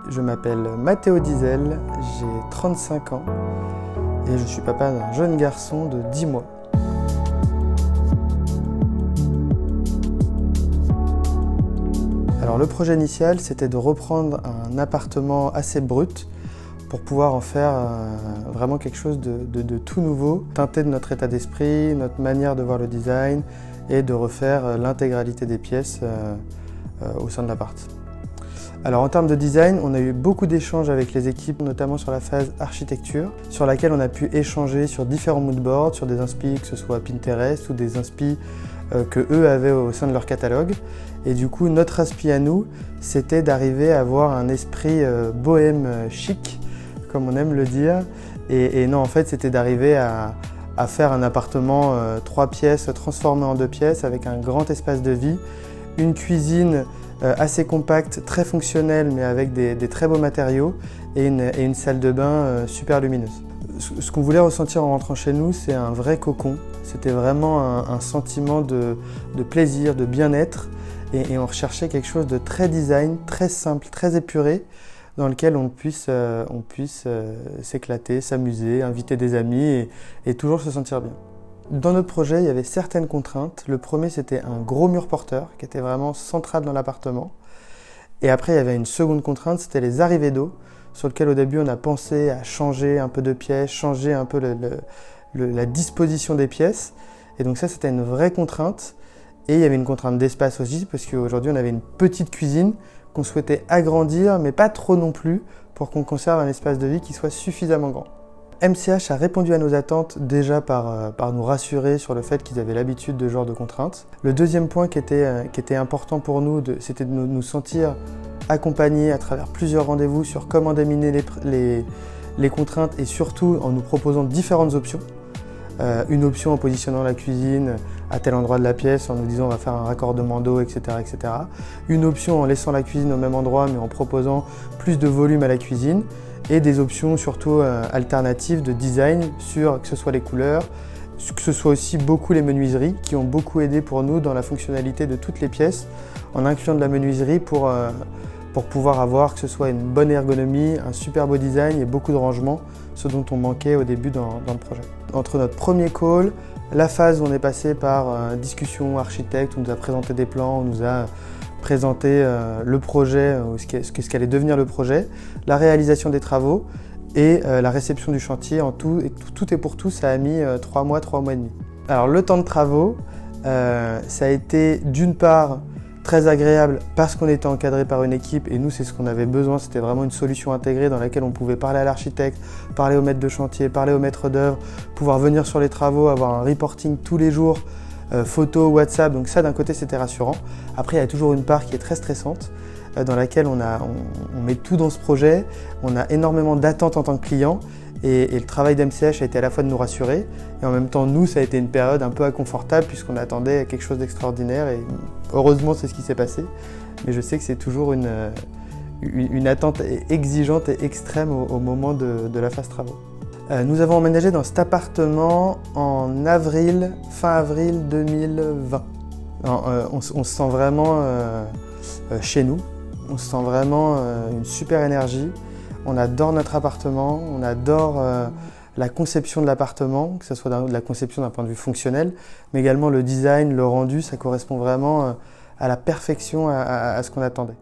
Je m'appelle Matteo Diesel, j'ai 35 ans et je suis papa d'un jeune garçon de 10 mois. Alors le projet initial, c'était de reprendre un appartement assez brut pour pouvoir en faire vraiment quelque chose de tout nouveau, teinté de notre état d'esprit, notre manière de voir le design et de refaire l'intégralité des pièces au sein de l'appart. Alors en termes de design, on a eu beaucoup d'échanges avec les équipes, notamment sur la phase architecture, sur laquelle on a pu échanger sur différents moodboards, sur des inspi, que ce soit Pinterest ou des inspi que eux avaient au sein de leur catalogue. Et du coup, notre inspi à nous, c'était d'arriver à avoir un esprit bohème chic, comme on aime le dire. Et non, en fait, c'était d'arriver à faire un appartement 3 pièces transformé en 2 pièces avec un grand espace de vie, une cuisine assez compacte, très fonctionnelle mais avec des très beaux matériaux et une salle de bain super lumineuse. Ce qu'on voulait ressentir en rentrant chez nous, c'est un vrai cocon. C'était vraiment un sentiment de plaisir, de bien-être et on recherchait quelque chose de très design, très simple, très épuré dans lequel on puisse s'éclater, s'amuser, inviter des amis et toujours se sentir bien. Dans notre projet, il y avait certaines contraintes. Le premier, c'était un gros mur porteur qui était vraiment central dans l'appartement. Et après, il y avait une seconde contrainte, c'était les arrivées d'eau, sur lequel au début, on a pensé à changer un peu de pièces, changer un peu la disposition des pièces. Et donc ça, c'était une vraie contrainte. Et il y avait une contrainte d'espace aussi, parce qu'aujourd'hui, on avait une petite cuisine qu'on souhaitait agrandir, mais pas trop non plus, pour qu'on conserve un espace de vie qui soit suffisamment grand. MCH a répondu à nos attentes déjà par nous rassurer sur le fait qu'ils avaient l'habitude de ce genre de contraintes. Le deuxième point qui était important pour nous, c'était de nous sentir accompagnés à travers plusieurs rendez-vous sur comment déminer les contraintes et surtout en nous proposant différentes options. Une option en positionnant la cuisine à tel endroit de la pièce en nous disant on va faire un raccordement d'eau, etc., etc. Une option en laissant la cuisine au même endroit mais en proposant plus de volume à la cuisine. Et des options surtout alternatives de design sur que ce soit les couleurs, que ce soit aussi beaucoup les menuiseries qui ont beaucoup aidé pour nous dans la fonctionnalité de toutes les pièces en incluant de la menuiserie pour pouvoir avoir que ce soit une bonne ergonomie, un super beau design et beaucoup de rangement, ce dont on manquait au début dans le projet. Entre notre premier call, la phase où on est passé par discussion architecte, on nous a présenté des plans, on nous a présenter le projet, ce qu'allait devenir le projet, la réalisation des travaux et la réception du chantier en tout et pour tout, ça a mis 3 mois, 3 mois et demi. Alors le temps de travaux, ça a été d'une part très agréable parce qu'on était encadré par une équipe et nous c'est ce qu'on avait besoin, c'était vraiment une solution intégrée dans laquelle on pouvait parler à l'architecte, parler au maître de chantier, parler au maître d'œuvre, pouvoir venir sur les travaux, avoir un reporting tous les jours, photos, WhatsApp, donc ça d'un côté c'était rassurant. Après il y a toujours une part qui est très stressante dans laquelle on met tout dans ce projet, on a énormément d'attentes en tant que client et le travail d'MCH a été à la fois de nous rassurer et en même temps nous ça a été une période un peu inconfortable puisqu'on attendait quelque chose d'extraordinaire et heureusement c'est ce qui s'est passé, mais je sais que c'est toujours une attente exigeante et extrême au moment de la phase travaux. Nous avons emménagé dans cet appartement en fin avril 2020. On se sent vraiment chez nous, on se sent vraiment une super énergie. On adore notre appartement, on adore la conception de l'appartement, que ce soit de la conception d'un point de vue fonctionnel, mais également le design, le rendu, ça correspond vraiment à la perfection à ce qu'on attendait.